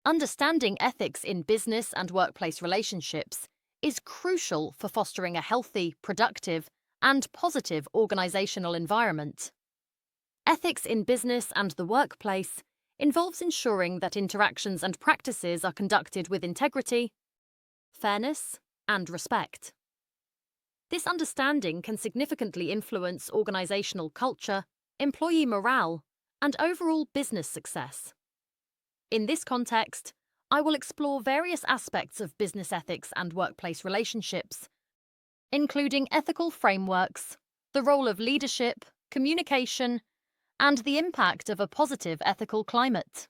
Understanding ethics in business and workplace relationships is crucial for fostering a healthy, productive, and positive organizational environment. Ethics in business and the workplace involves ensuring that interactions and practices are conducted with integrity, fairness, and respect. This understanding can significantly influence organizational culture, employee morale, and overall business success. In this context, I will explore various aspects of business ethics and workplace relationships, including ethical frameworks, the role of leadership, communication, and the impact of a positive ethical climate.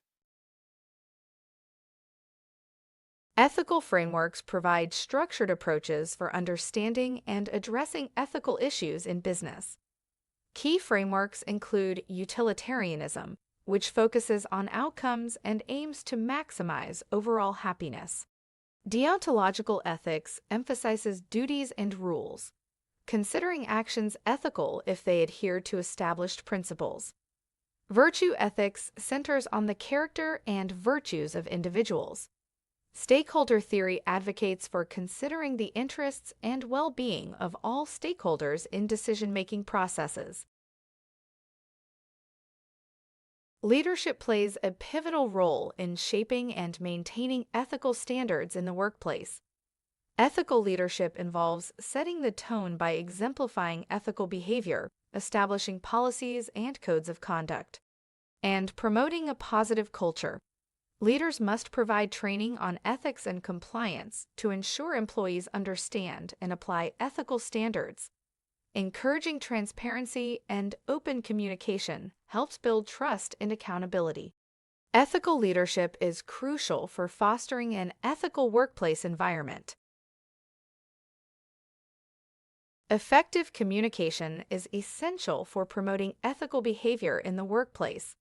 Ethical frameworks provide structured approaches for understanding and addressing ethical issues in business. Key frameworks include utilitarianism, which focuses on outcomes and aims to maximize overall happiness. Deontological ethics emphasizes duties and rules, considering actions ethical if they adhere to established principles. Virtue ethics centers on the character and virtues of individuals. Stakeholder theory advocates for considering the interests and well-being of all stakeholders in decision-making processes. Leadership plays a pivotal role in shaping and maintaining ethical standards in the workplace. Ethical leadership involves setting the tone by exemplifying ethical behavior, establishing policies and codes of conduct, and promoting a positive culture. Leaders must provide training on ethics and compliance to ensure employees understand and apply ethical standards. Encouraging transparency and open communication helps build trust and accountability. Ethical leadership is crucial for fostering an ethical workplace environment. Effective communication is essential for promoting ethical behavior in the workplace.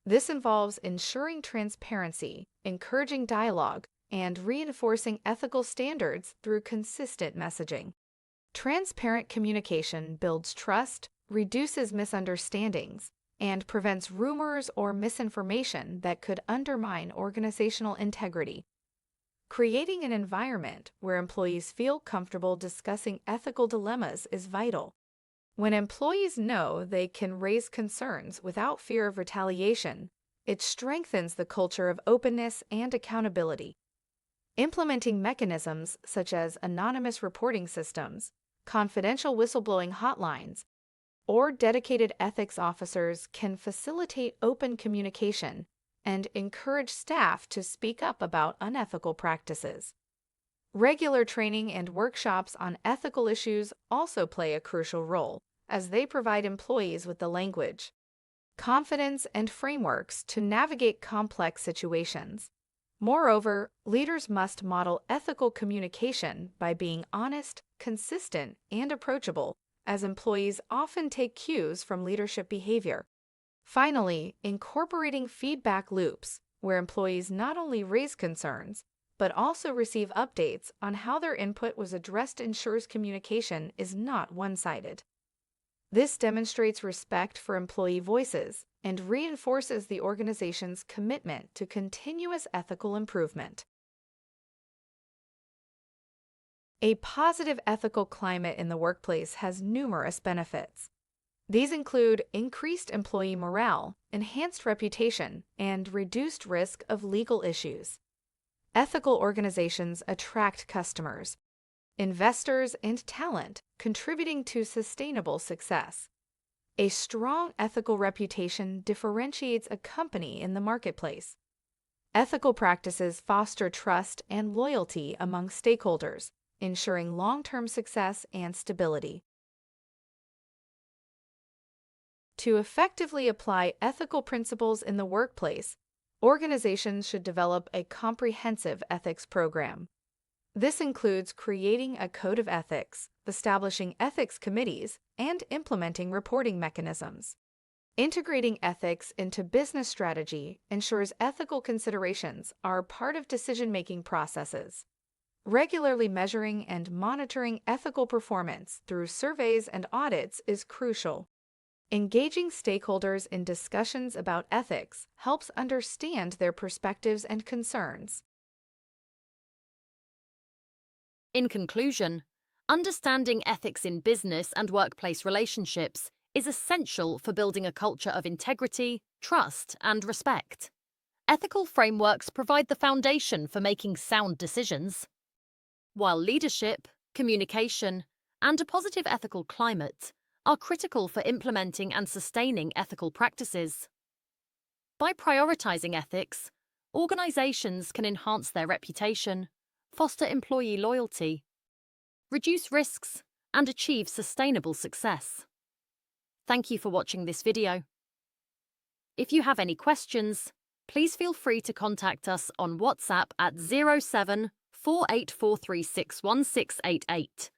This involves ensuring transparency, encouraging dialogue, and reinforcing ethical standards through consistent messaging. Transparent communication builds trust, reduces misunderstandings, and prevents rumors or misinformation that could undermine organizational integrity. Creating an environment where employees feel comfortable discussing ethical dilemmas is vital. When employees know they can raise concerns without fear of retaliation, it strengthens the culture of openness and accountability. Implementing mechanisms such as anonymous reporting systems, confidential whistleblowing hotlines, or dedicated ethics officers can facilitate open communication and encourage staff to speak up about unethical practices. Regular training and workshops on ethical issues also play a crucial role, as they provide employees with the language, confidence, and frameworks to navigate complex situations. Moreover, leaders must model ethical communication by being honest, consistent, and approachable, as employees often take cues from leadership behavior. Finally, incorporating feedback loops, where employees not only raise concerns, but also receive updates on how their input was addressed, ensures communication is not one-sided. This demonstrates respect for employee voices and reinforces the organization's commitment to continuous ethical improvement. A positive ethical climate in the workplace has numerous benefits. These include increased employee morale, enhanced reputation, and reduced risk of legal issues. Ethical organizations attract customers, investors, and talent, contributing to sustainable success. A strong ethical reputation differentiates a company in the marketplace. Ethical practices foster trust and loyalty among stakeholders, ensuring long-term success and stability. To effectively apply ethical principles in the workplace, organizations should develop a comprehensive ethics program. This includes creating a code of ethics, establishing ethics committees, and implementing reporting mechanisms. Integrating ethics into business strategy ensures ethical considerations are part of decision-making processes. Regularly measuring and monitoring ethical performance through surveys and audits is crucial. Engaging stakeholders in discussions about ethics helps understand their perspectives and concerns. In conclusion, understanding ethics in business and workplace relationships is essential for building a culture of integrity, trust, and respect. Ethical frameworks provide the foundation for making sound decisions, while leadership, communication, and a positive ethical climate are critical for implementing and sustaining ethical practices. By prioritizing ethics, organizations can enhance their reputation, foster employee loyalty, reduce risks, and achieve sustainable success. Thank you for watching this video. If you have any questions, please feel free to contact us on WhatsApp at 07 4843 61688.